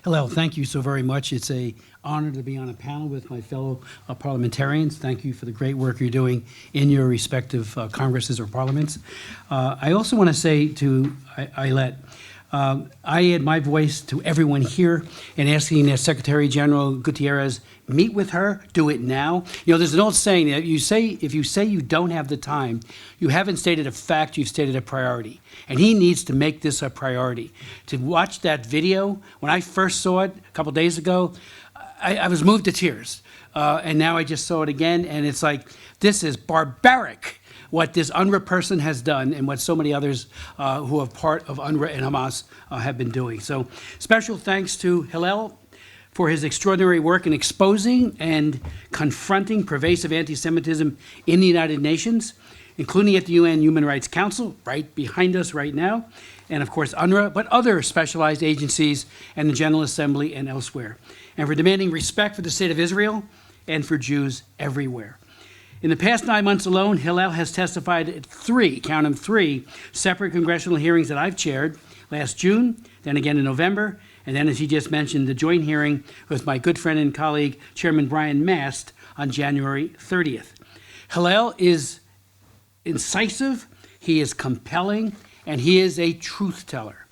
Hello, thank you so very much. It's an honor to be on a panel with my fellow parliamentarians. Thank you for the great work you're doing in your respective Congresses or parliaments. I also want to say to Ayelet, I add my voice to everyone here in asking that Secretary General Gutierrez meet with her, do it now. You know, there's an old saying that if you say you don't have the time, you haven't stated a fact, you've stated a priority. And he needs to make this a priority. To watch that video, when I first saw it a couple days ago, I was moved to tears. And now I just saw it again, and it's like, this is barbaric, what this UNRWA person has done and what so many others who are part of UNRWA and Hamas have been doing. So special thanks to Hillel for his extraordinary work in exposing and confronting pervasive anti-Semitism in the United Nations, including at the UN Human Rights Council, right behind us right now, and of course UNRWA, but other specialized agencies and the General Assembly and elsewhere, and for demanding respect for the state of Israel and for Jews everywhere. In the past 9 months alone, Hillel has testified at count them, three separate congressional hearings that I've chaired, last June, then again in November, and then, as he just mentioned, the joint hearing with my good friend and colleague, Chairman Brian Mast, on January 30th. Hillel is incisive, he is compelling, and he is a truth teller.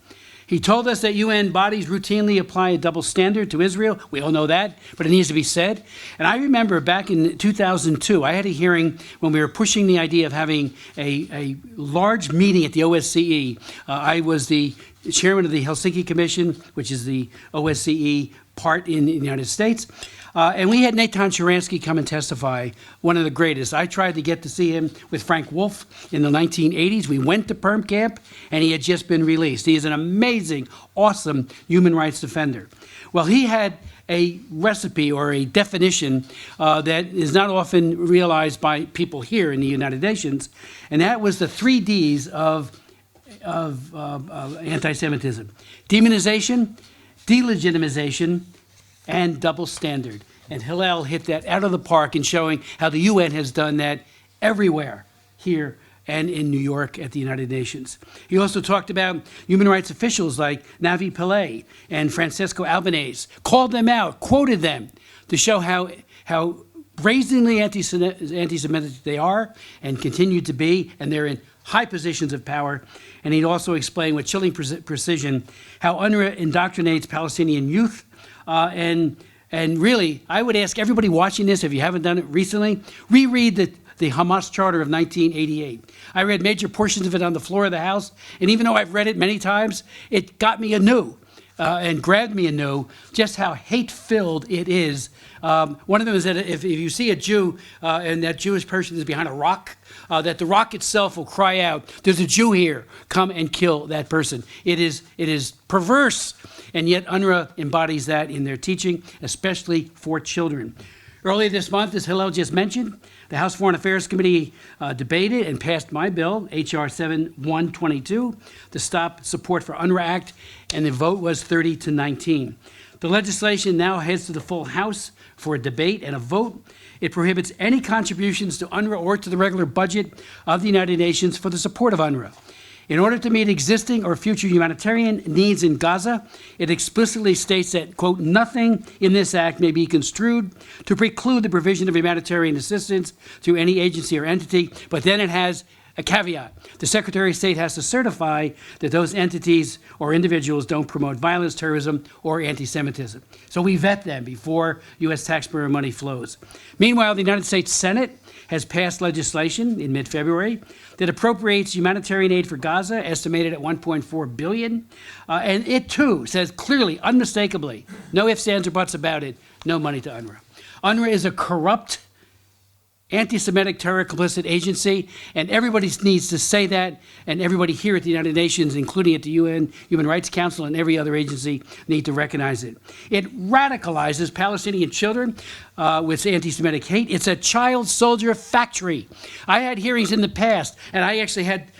He told us that UN bodies routinely apply a double standard to Israel. We all know that, but it needs to be said. And I remember back in 2002, I had a hearing when we were pushing the idea of having a large meeting at the OSCE. I was the chairman of the Helsinki Commission, which is the OSCE part in the United States. And we had Natan Sharansky come and testify, one of the greatest. I tried to get to see him with Frank Wolf in the 1980s. We went to Perm Camp, and he had just been released. He is an amazing, awesome human rights defender. Well, he had a recipe or a definition that is not often realized by people here in the United Nations, and that was the 3 Ds of anti-Semitism: demonization, delegitimization, and double standard. And Hillel hit that out of the park in showing how the UN has done that everywhere here and in New York at the United Nations. He also talked about human rights officials like Navi Pillay and Francesco Albanese, called them out, quoted them to show how brazenly anti-Semitic they are and continue to be, and they're in high positions of power. And he'd also explain with chilling precision how UNRWA indoctrinates Palestinian youth. And really, I would ask everybody watching this, if you haven't done it recently, reread the Hamas Charter of 1988. I read major portions of it on the floor of the House, and even though I've read it many times, it got me anew and grabbed me anew just how hate-filled it is. One of them is that if you see a Jew and that Jewish person is behind a rock, that the rock itself will cry out, "There's a Jew here, come and kill that person." It is perverse, and yet UNRWA embodies that in their teaching, especially for children. Earlier this month, as Hillel just mentioned, the House Foreign Affairs Committee debated and passed my bill, H.R. 7122, the Stop Support for UNRWA Act, and the vote was 30-19. The legislation now heads to the full House for a debate and a vote. It prohibits any contributions to UNRWA or to the regular budget of the United Nations for the support of UNRWA. In order to meet existing or future humanitarian needs in Gaza, it explicitly states that, quote, "nothing in this act may be construed to preclude the provision of humanitarian assistance to any agency or entity," but then it has a caveat. The Secretary of State has to certify that those entities or individuals don't promote violence, terrorism, or anti-Semitism. So we vet them before U.S. taxpayer money flows. Meanwhile, the United States Senate has passed legislation in mid-February that appropriates humanitarian aid for Gaza, estimated at $1.4 billion. And it, too, says clearly, unmistakably, no ifs, ands, or buts about it, no money to UNRWA. UNRWA is a corrupt, anti-Semitic terror complicit agency, and everybody needs to say that, and everybody here at the United Nations, including at the UN Human Rights Council and every other agency, need to recognize it. It radicalizes Palestinian children with anti-Semitic hate. It's a child soldier factory. I had hearings in the past, and I actually had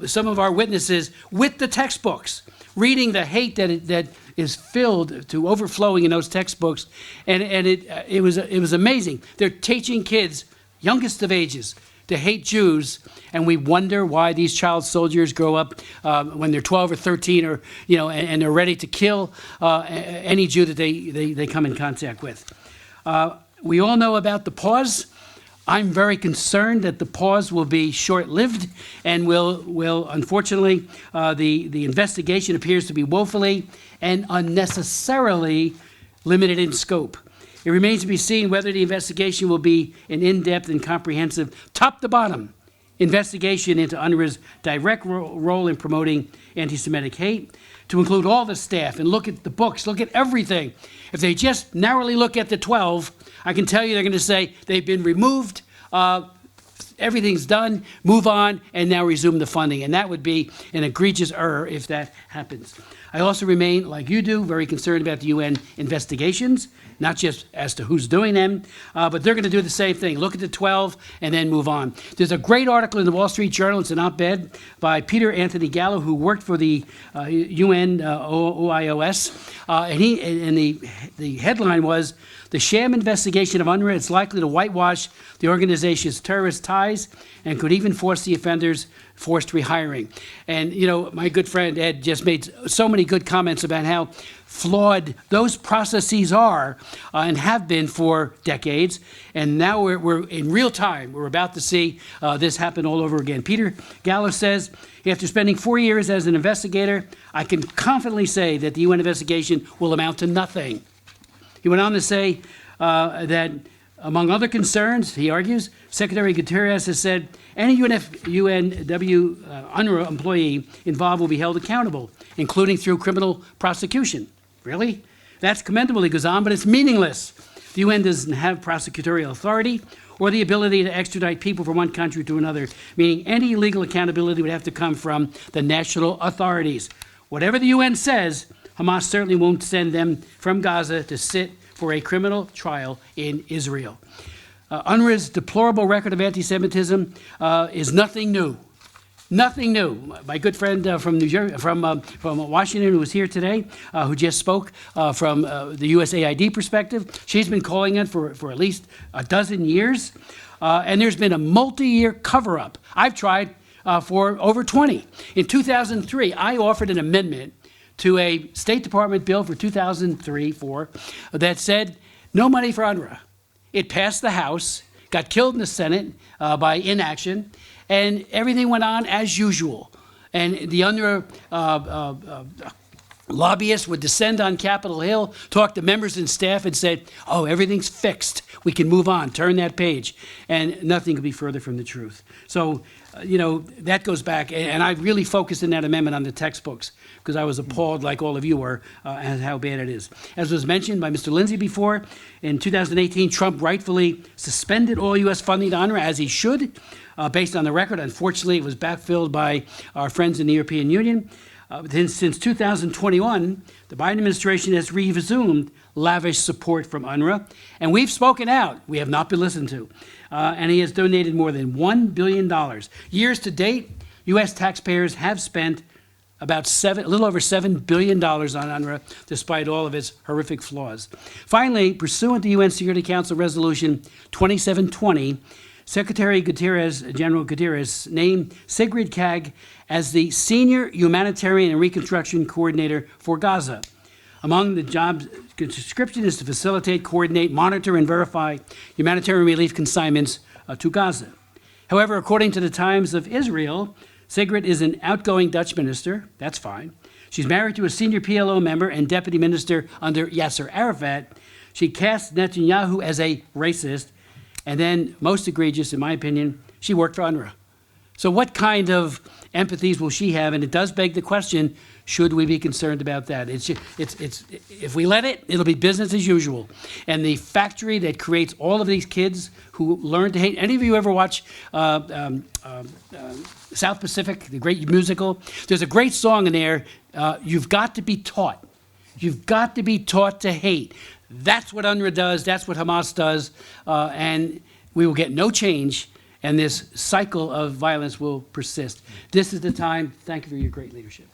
some of our witnesses with the textbooks reading the hate that is filled to overflowing in those textbooks, and it was amazing. They're teaching kids, youngest of ages, to hate Jews, and we wonder why these child soldiers grow up when they're 12 or 13, or and they're ready to kill any Jew that they come in contact with. We all know about the pause. I'm very concerned that the pause will be short-lived and will unfortunately, the investigation appears to be woefully and unnecessarily limited in scope. It remains to be seen whether the investigation will be an in-depth and comprehensive, top-to-bottom investigation into UNRWA's direct role in promoting anti-Semitic hate, to include all the staff and look at the books, look at everything. If they just narrowly look at the 12, I can tell you they're going to say they've been removed, everything's done, move on, and now resume the funding. And that would be an egregious error if that happens. I also remain, like you do, very concerned about the UN investigations, not just as to who's doing them, but they're going to do the same thing. Look at the 12 and then move on. There's a great article in the Wall Street Journal, it's an op-ed by Peter Anthony Gallo, who worked for the UN OIOS, and the headline was, "The sham investigation of UNRWA is likely to whitewash the organization's terrorist ties and could even force the offenders forced rehiring." And, my good friend Ed just made so many good comments about how flawed those processes are and have been for decades. And now we're in real time. We're about to see this happen all over again. Peter Gallo says, after spending 4 years as an investigator, I can confidently say that the UN investigation will amount to nothing. He went on to say that, among other concerns, he argues, Secretary Guterres has said any UNRWA employee involved will be held accountable, including through criminal prosecution. Really? That's commendable, he goes on, but it's meaningless. The UN doesn't have prosecutorial authority or the ability to extradite people from one country to another, meaning any legal accountability would have to come from the national authorities. Whatever the UN says, Hamas certainly won't send them from Gaza to sit for a criminal trial in Israel. UNRWA's deplorable record of anti-Semitism is nothing new. Nothing new. My good friend from New Jersey, from Washington, who was here today, who just spoke from the USAID perspective, she's been calling it for at least a dozen years, and there's been a multi-year cover-up. I've tried for over 20. In 2003, I offered an amendment to a State Department bill for 2003-4 that said no money for UNRWA. It passed the House, got killed in the Senate by inaction, and everything went on as usual. And the UNRWA lobbyists would descend on Capitol Hill, talk to members and staff, and say, oh, everything's fixed. We can move on, turn that page. And nothing could be further from the truth. So, that goes back, and I really focused in that amendment on the textbooks, because I was appalled, like all of you were, at how bad it is. As was mentioned by Mr. Lindsay before, in 2018, Trump rightfully suspended all U.S. funding to UNRWA, as he should, based on the record. Unfortunately, it was backfilled by our friends in the European Union. Since 2021, the Biden administration has resumed lavish support from UNRWA, and we've spoken out. We have not been listened to. And he has donated more than $1 billion. Years to date, U.S. taxpayers have spent about a little over $7 billion on UNRWA, despite all of its horrific flaws. Finally, pursuant to UN Security Council Resolution 2720, Secretary Guterres, General Guterres, named Sigrid Kaag as the Senior Humanitarian and Reconstruction Coordinator for Gaza. Among the job description is to facilitate, coordinate, monitor, and verify humanitarian relief consignments to Gaza. However, according to the Times of Israel, Sigrid is an outgoing Dutch minister. That's fine. She's married to a senior PLO member and deputy minister under Yasser Arafat. She casts Netanyahu as a racist. And then, most egregious, in my opinion, she worked for UNRWA. So what kind of empathies will she have? And it does beg the question, should we be concerned about that? If we let it, it'll be business as usual. And the factory that creates all of these kids who learn to hate, any of you ever watch South Pacific, the great musical? There's a great song in there, you've got to be taught. You've got to be taught to hate. That's what UNRWA does, that's what Hamas does, and we will get no change, and this cycle of violence will persist. This is the time. Thank you for your great leadership.